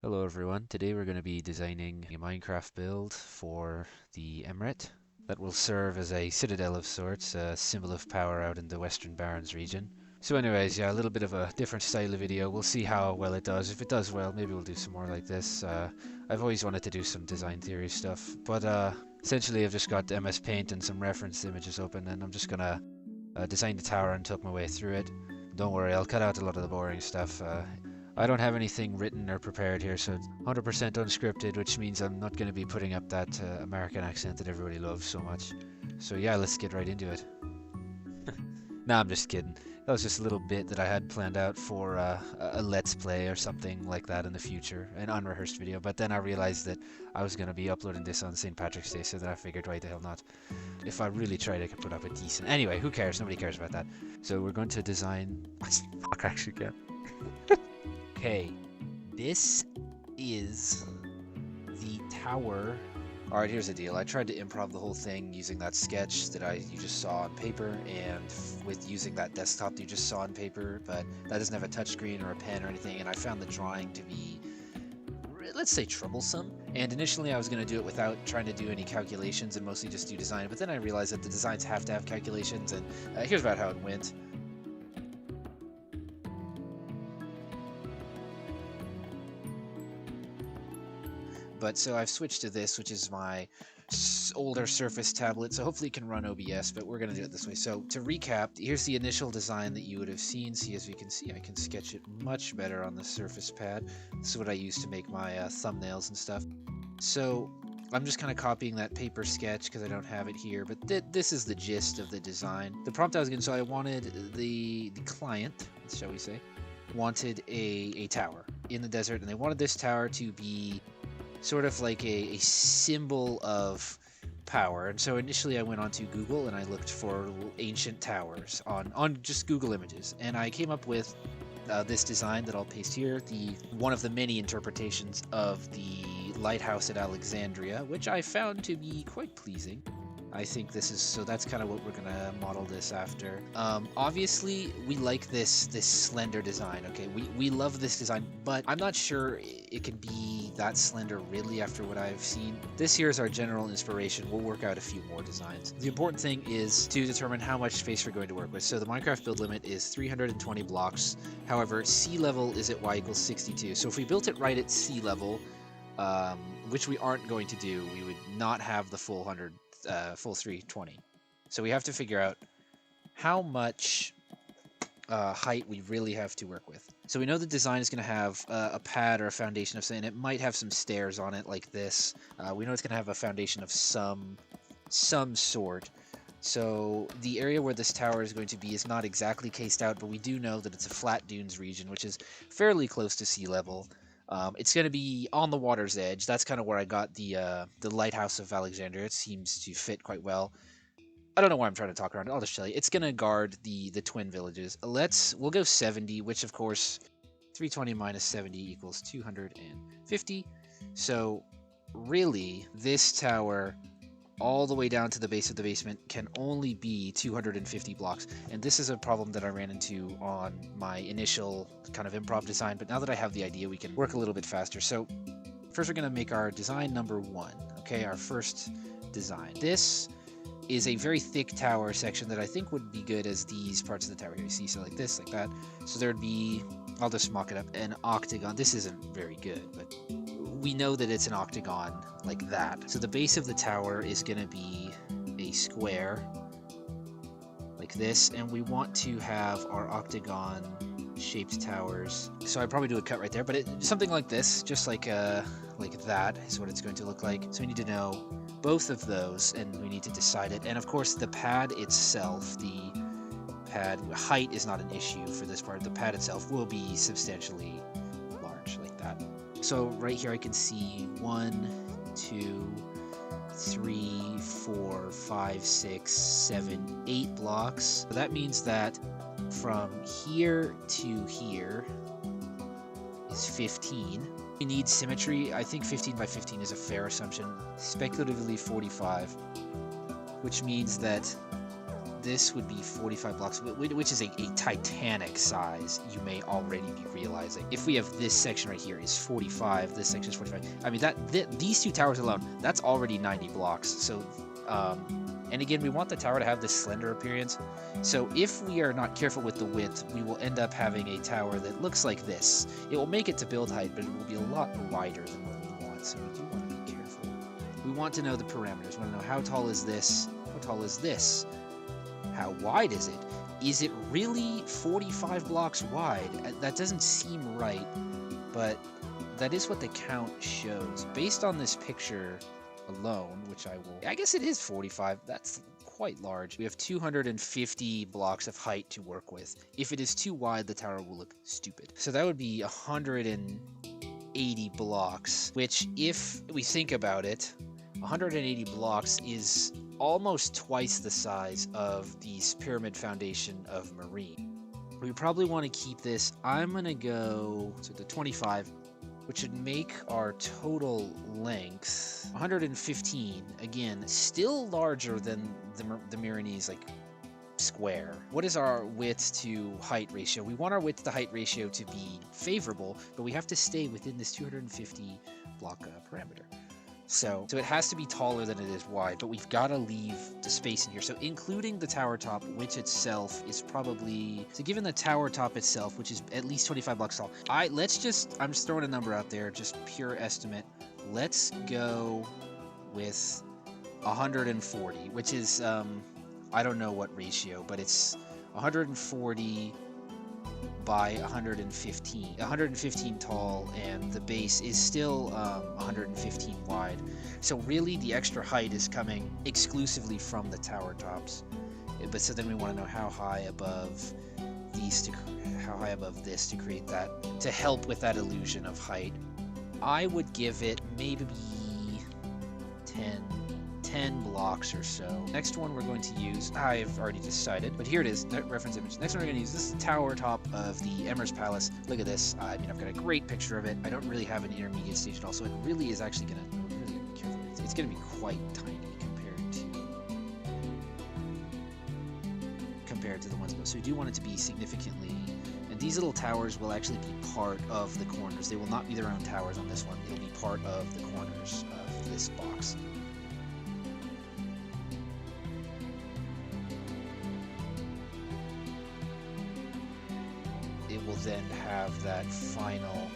Hello everyone, today we're going to be designing a Minecraft build for the Emirate that will serve as a citadel of sorts, a symbol of power out in the Western Barrens region. So anyways, yeah, a little bit of a different style of video. We'll see how well it does. If it does well, maybe we'll do some more like this. I've always wanted to do some design theory stuff, but essentially I've just got MS Paint and some reference images open, and I'm just going to design the tower and talk my way through it. Don't worry, I'll cut out a lot of the boring stuff. I don't have anything written or prepared here, so it's 100% unscripted, which means I'm not going to be putting up that American accent that everybody loves so much. So yeah, let's get right into it. Nah, I'm just kidding. That was just a little bit that I had planned out for a Let's Play or something like that in the future, an unrehearsed video, but then I realized that I was going to be uploading this on St. Patrick's Day, so then I figured, why the hell not? If I really tried, I could put up a decent... Anyway, who cares? Nobody cares about that. So we're going to design... Fuck, I actually can. Okay, this is the tower. Alright, here's the deal. I tried to improv the whole thing using that sketch that you just saw on paper, and with using that desktop that you just saw on paper, but that doesn't have a touchscreen or a pen or anything, and I found the drawing to be, let's say, troublesome. And initially I was going to do it without trying to do any calculations and mostly just do design, but then I realized that the designs have to have calculations, and here's about how it went. But so I've switched to this, which is my older Surface tablet, so hopefully it can run OBS, but we're going to do it this way. So to recap, here's the initial design that you would have seen. See, as you can see, I can sketch it much better on the Surface pad. This is what I use to make my thumbnails and stuff. So I'm just kind of copying that paper sketch because I don't have it here, but this is the gist of the design. The prompt I was going to, so I wanted the client, shall we say, wanted a tower in the desert, and they wanted this tower to be sort of like a symbol of power. And so initially I went onto Google and I looked for ancient towers on just Google Images, and I came up with this design that I'll paste here, one of the many interpretations of the lighthouse at Alexandria, which I found to be quite pleasing. I think this is, so that's kind of what we're gonna model this after. Obviously we like this slender design. Okay, we love this design, but I'm not sure it can be that slender really after what I've seen. This here is our general inspiration. We'll work out a few more designs. The important thing is to determine how much space we're going to work with. So the Minecraft build limit is 320 blocks. However, sea level is at y = 62. So if we built it right at sea level, which we aren't going to do, we would not have the full 320. So we have to figure out how much height we really have to work with. So we know the design is going to have a pad or a foundation of something. It might have some stairs on it like this. We know it's going to have a foundation of some sort. So the area where this tower is going to be is not exactly cased out, but we do know that it's a flat dunes region, which is fairly close to sea level. It's going to be on the water's edge. That's kind of where I got the lighthouse of Alexandria. It seems to fit quite well. I don't know why I'm trying to talk around it. I'll just tell you. It's going to guard the twin villages. We'll go 70, which of course 320 minus 70 equals 250. So really, this tower all the way down to the base of the basement can only be 250 blocks. And this is a problem that I ran into on my initial kind of improv design, but now that I have the idea, we can work a little bit faster. So first we're going to make our design number 1, okay, our first design. This is a very thick tower section that I think would be good as these parts of the tower here. You see, so like this, like that. So there would be, I'll just mock it up, an octagon. This isn't very good, but we know that it's an octagon like that. So the base of the tower is going to be a square like this, and we want to have our octagon shaped towers. So I'd probably do a cut right there, but something like this, just like that is what it's going to look like. So we need to know both of those, and we need to decide it. And of course the pad itself, the pad height is not an issue for this part. The pad itself will be substantially large like that. So right here I can see 1, 2, 3, 4, 5, 6, 7, 8 blocks. So that means that from here to here is 15. We need symmetry. I think 15 by 15 is a fair assumption. Speculatively 45, which means that this would be 45 blocks, which is a titanic size, you may already be realizing. If we have this section right here is 45, this section is 45. I mean, these two towers alone, that's already 90 blocks. So, and again, we want the tower to have this slender appearance. So if we are not careful with the width, we will end up having a tower that looks like this. It will make it to build height, but it will be a lot wider than what we want. So we do want to be careful. We want to know the parameters. We want to know how tall is this? How tall is this? How wide is it? Is it really 45 blocks wide? That doesn't seem right, but that is what the count shows. Based on this picture alone, which I guess it is 45. That's quite large. We have 250 blocks of height to work with. If it is too wide, the tower will look stupid. So that would be 180 blocks, which if we think about it, 180 blocks is almost twice the size of the pyramid foundation of Marine. We probably want to keep this. I'm going to go to the 25, which would make our total length 115. Again, still larger than the Milanese like square. What is our width to height ratio? We want our width to height ratio to be favorable, but we have to stay within this 250 block parameter. So it has to be taller than it is wide, but we've got to leave the space in here. So including the tower top, which itself is probably, so given the tower top itself, which is at least 25 blocks tall, I'm just throwing a number out there, just pure estimate. Let's go with 140, which is, I don't know what ratio, but it's 140 by 115 tall, and the base is still 115 wide. So really the extra height is coming exclusively from the tower tops. But so then we want to know how high above this to create that, to help with that illusion of height. I would give it maybe 10 blocks or so. Next one we're going to use, I've already decided, but here it is, reference image. Next one we're going to use this tower top of the Emperor's Palace. Look at this. I mean, I've got a great picture of it. I don't really have an intermediate stage at all, so it really is actually going to, really be careful. It's going to be quite tiny compared to the ones above. So we do want it to be significantly, and these little towers will actually be part of the corners. They will not be their own towers on this one. They'll be part of the corners of this box. Will then have that final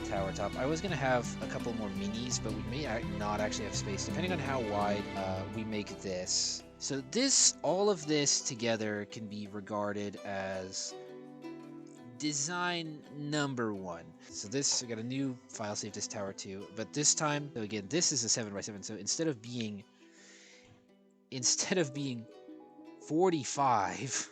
tower top. I was going to have a couple more minis, but we may not actually have space, depending on how wide we make this. So all of this together can be regarded as design number 1. So I got a new file saved as tower 2, but this time, so again, this is a 7x7, so instead of being 45,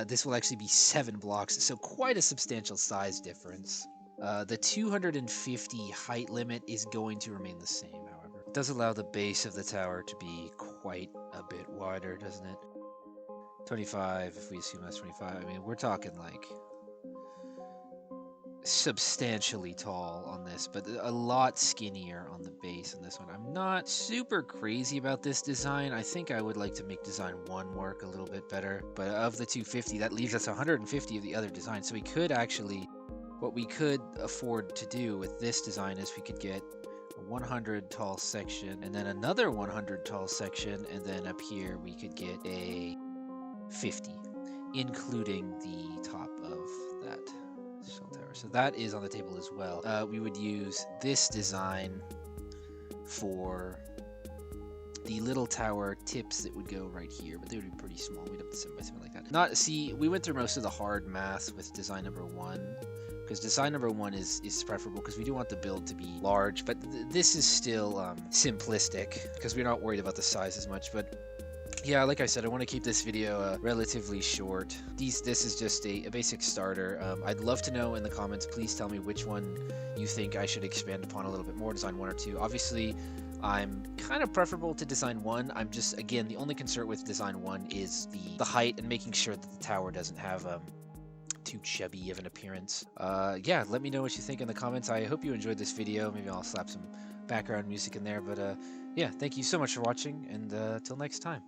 this will actually be 7 blocks, so quite a substantial size difference. The 250 height limit is going to remain the same, however. It does allow the base of the tower to be quite a bit wider, doesn't it? 25, if we assume that's 25, I mean, we're talking like substantially tall on this, but a lot skinnier on the base on this one. I'm not super crazy about this design. I think I would like to make design 1 work a little bit better, but of the 250, that leaves us 150 of the other design. So we could actually, what we could afford to do with this design is we could get a 100 tall section, and then another 100 tall section, and then up here we could get a 50, including the top of that tower. So that is on the table as well. We would use this design for the little tower tips that would go right here, but they would be pretty small. We'd have to 7x7 like that. We went through most of the hard math with design number 1, because design number 1 is preferable because we do want the build to be large, but this is still simplistic because we're not worried about the size as much. But yeah, like I said, I want to keep this video relatively short. This is just a basic starter. I'd love to know in the comments, please tell me which one you think I should expand upon a little bit more, design 1 or 2. Obviously, I'm kind of preferable to design 1. I'm just, again, the only concern with design 1 is the height and making sure that the tower doesn't have too chubby of an appearance. Yeah, let me know what you think in the comments. I hope you enjoyed this video. Maybe I'll slap some background music in there, but yeah, thank you so much for watching, and till next time.